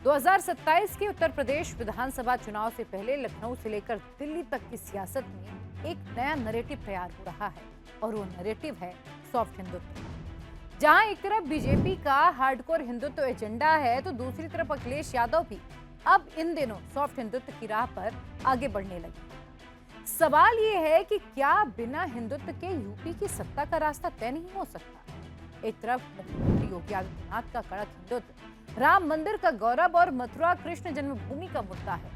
2027 के उत्तर प्रदेश विधानसभा चुनाव से पहले लखनऊ से लेकर दिल्ली तक की सियासत में एक नया नैरेटिव तैयार हो रहा है और वो नैरेटिव है सॉफ्ट हिंदुत्व। जहां एक तरफ बीजेपी का हार्डकोर हिंदुत्व एजेंडा है तो दूसरी तरफ अखिलेश यादव भी अब इन दिनों सॉफ्ट हिंदुत्व की राह पर आगे बढ़ने लगे। सवाल ये है कि क्या बिना हिंदुत्व के यूपी की सत्ता का रास्ता तय नहीं हो सकता। एक तरफ मुख्यमंत्री योगी आदित्यनाथ का कड़क हिंदुत्व, राम मंदिर का गौरव और मथुरा कृष्ण जन्मभूमि का मुद्दा है।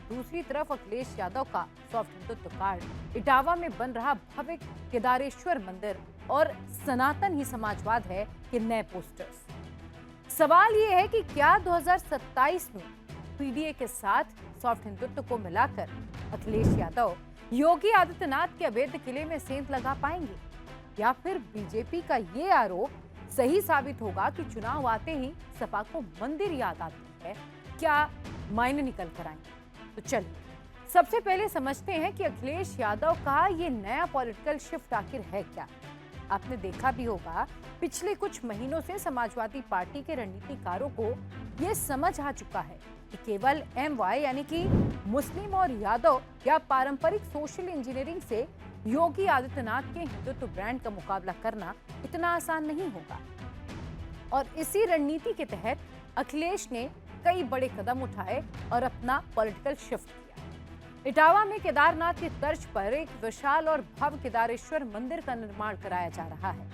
दूसरी तरफ अखिलेश यादव का सॉफ्ट हिंदुत्व कार्ड इटावा में बन रहा भव्य केदारेश्वर मंदिर और सनातन ही समाजवाद है कि नए पोस्टर्स। सवाल ये है कि क्या 2027 में पीडीए के साथ सॉफ्ट हिंदुत्व को मिलाकर अखिलेश यादव योगी आदित्यनाथ के अवैध किले में सेंध लगा पाएंगे, या फिर बीजेपी का ये आरोप सही साबित होगा कि चुनाव आते ही सपा को मंदिर याद आती है। क्या मायने निकल कर आएंगे? तो चलिए सबसे पहले समझते हैं कि अखिलेश यादव का ये नया पॉलिटिकल शिफ्ट आखिर है क्या। आपने देखा भी होगा पिछले कुछ महीनों से समाजवादी पार्टी के रणनीतिकारों को यह समझ आ चुका है कि केवल एमवाई यानी कि मुस्लिम और यादव या पारंपरिक सोशल इंजीनियरिंग से योगी आदित्यनाथ के हिंदुत्व ब्रांड का मुकाबला करना इतना आसान नहीं होगा। और इसी रणनीति के तहत अखिलेश ने कई बड़े कदम उठाए और अपना पॉलिटिकल शिफ्ट किया। इटावा में केदारनाथ की तर्ज पर एक विशाल और भव्य केदारेश्वर मंदिर का निर्माण कराया जा रहा है।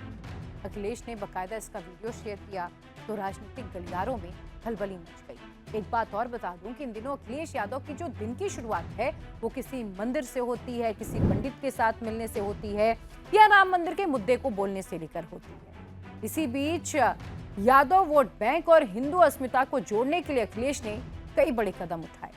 अखिलेश ने बकायदा इसका वीडियो शेयर किया तो राजनीतिक गलियारों में खलबली मच गई। एक बात और बता दूं कि इन दिनों अखिलेश यादव की जो दिन की शुरुआत है वो किसी मंदिर से होती है, किसी पंडित के साथ मिलने से होती है या राम मंदिर के मुद्दे को बोलने से लेकर होती है। इसी बीच यादव वोट बैंक और हिंदू अस्मिता को जोड़ने के लिए अखिलेश ने कई बड़े कदम उठाए।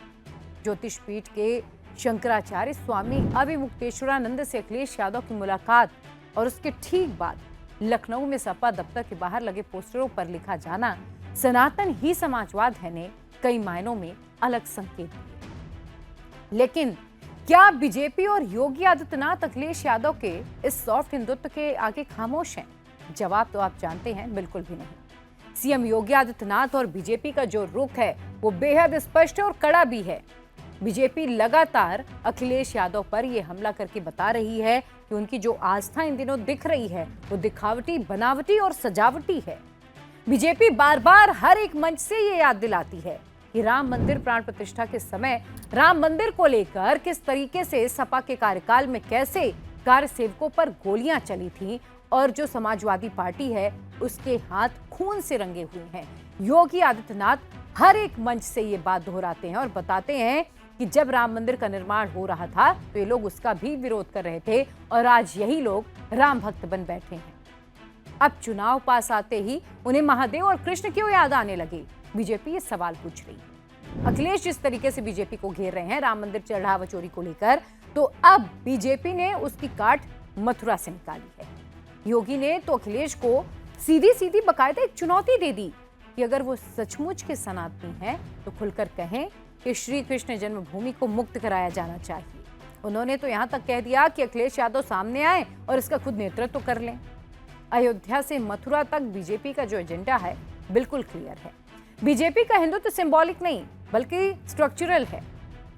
ज्योतिष पीठ के शंकराचार्य स्वामी अभिमुक्तेश्वरानंद से अखिलेश यादव की मुलाकात और उसके ठीक बाद लखनऊ में सपा दफ्तर के बाहर लगे पोस्टरों पर लिखा जाना सनातन ही समाजवाद है ने कई मायनों में अलग संकेत दिए। लेकिन क्या बीजेपी और योगी आदित्यनाथ अखिलेश यादव के इस सॉफ्ट हिंदुत्व के आगे खामोश हैं? जवाब तो आप जानते हैं, बिल्कुल भी नहीं। सीएम योगी आदित्यनाथ और बीजेपी का जो रुख है वो बेहद स्पष्ट और कड़ा भी है। बीजेपी लगातार अखिलेश यादव पर यह हमला करके बता रही है कि उनकी जो आस्था इन दिनों दिख रही है वो दिखावटी, बनावटी और सजावटी है। बीजेपी बार बार हर एक मंच से ये याद दिलाती है कि राम मंदिर प्राण प्रतिष्ठा के समय राम मंदिर को लेकर किस तरीके से सपा के कार्यकाल में कैसे कार्यसेवकों पर गोलियां चली थी और जो समाजवादी पार्टी है उसके हाथ खून से रंगे हुए हैं। योगी आदित्यनाथ हर एक मंच से ये बात दोहराते हैं और बताते हैं कि जब राम मंदिर का निर्माण हो रहा था तो ये लोग उसका भी विरोध कर रहे थे और आज यही लोग राम भक्त बन बैठे हैं। अब चुनाव पास आते ही उन्हें महादेव और कृष्ण क्यों याद आने लगे? बीजेपी ये सवाल पूछ रही है। अखिलेश जिस तरीके से बीजेपी को घेर रहे हैं राम मंदिर चढ़ावा चोरी को लेकर, तो अब बीजेपी ने उसकी काट मथुरा से निकाली है। योगी ने तो अखिलेश को सीधी सीधी बकायदा एक चुनौती दे दी कि अगर वो सचमुच के सनातनी हैं तो खुलकर कहें कि श्री कृष्ण जन्मभूमि को मुक्त कराया जाना चाहिए। उन्होंने तो यहां तक कह दिया कि अखिलेश यादव सामने आए और इसका खुद नेतृत्व कर लें। अयोध्या से मथुरा तक बीजेपी का जो एजेंडा है बिल्कुल क्लियर है। बीजेपी का हिंदुत्व सिंबॉलिक नहीं बल्कि स्ट्रक्चरल है।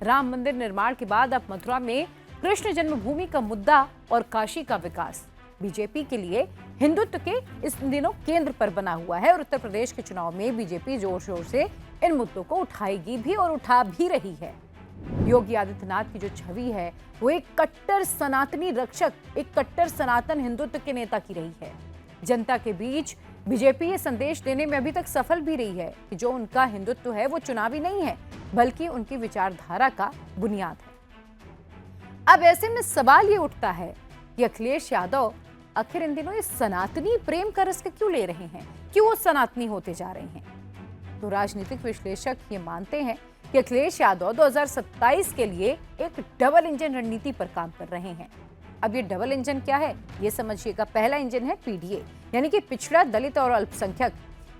राम मंदिर निर्माण के बाद अब मथुरा में कृष्ण जन्मभूमि का मुद्दा और काशी का विकास बीजेपी के लिए हिंदुत्व के इस दिनों केंद्र पर बना हुआ है और उत्तर प्रदेश के चुनाव में बीजेपी जोर शोर से इन मुद्दों को उठाएगी भी और उठा भी रही है। योगी आदित्यनाथ की जो छवि है वो एक कट्टर सनातनी रक्षक, एक कट्टर सनातन हिंदुत्व के नेता की रही है। जनता के बीच बीजेपी ये संदेश देने में अभी तक सफल भी रही है कि जो उनका हिंदुत्व है वो चुनावी नहीं है बल्कि उनकी विचारधारा का बुनियाद है। अब ऐसे में सवाल ये उठता है कि अखिलेश यादव आखिर इन दिनों ये सनातनी प्रेम का रस क्यों ले रहे हैं, क्यों वो सनातनी होते जा रहे हैं? तो राजनीतिक विश्लेषक ये मानते हैं कि अखिलेश यादव 2027 के लिए एक डबल इंजन रणनीति पर काम कर रहे हैं। अब ये डबल इंजन क्या है ये समझिएगा। पहला इंजन है पीडीए यानी कि पिछड़ा, दलित और अल्पसंख्यक।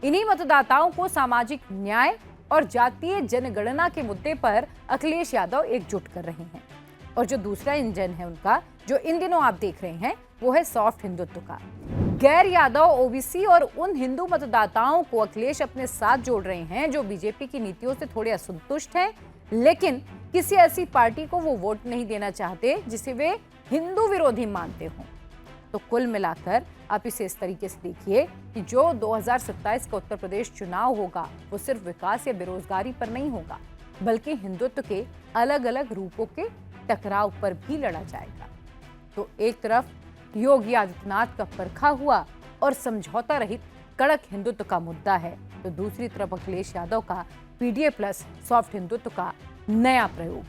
इन्हीं मतदाताओं को सामाजिक न्याय और जातीय जनगणना के मुद्दे पर अखिलेश यादव एकजुट कर रहे हैं। और जो दूसरा इंजन है उनका, जो इन दिनों आप देख रहे हैं, वो है सॉफ्ट हिंदुत्व का। गैर यादव, ओबीसी और उन हिंदू मतदाताओं को अखिलेश अपने साथ जोड़ रहे हैं जो बीजेपी की नीतियों से थोड़े असंतुष्ट हैं, लेकिन किसी ऐसी पार्टी को वो वोट नहीं देना चाहते जिसे वे हिंदू विरोधी मानते हों। तो कुल मिलाकर आप इसे इस तरीके से देखिए कि जो 2027 का उत्तर प्रदेश चुनाव होगा वो सिर्फ विकास या बेरोजगारी पर नहीं होगा, बल्कि हिंदुत्व के अलग अलग रूपों के टकराव पर भी लड़ा जाएगा। तो एक तरफ योगी आदित्यनाथ का परखा हुआ और समझौता रहित कड़क हिंदुत्व का मुद्दा है, तो दूसरी तरफ अखिलेश यादव का पीडीए प्लस सॉफ्ट हिंदुत्व का नया प्रयोग।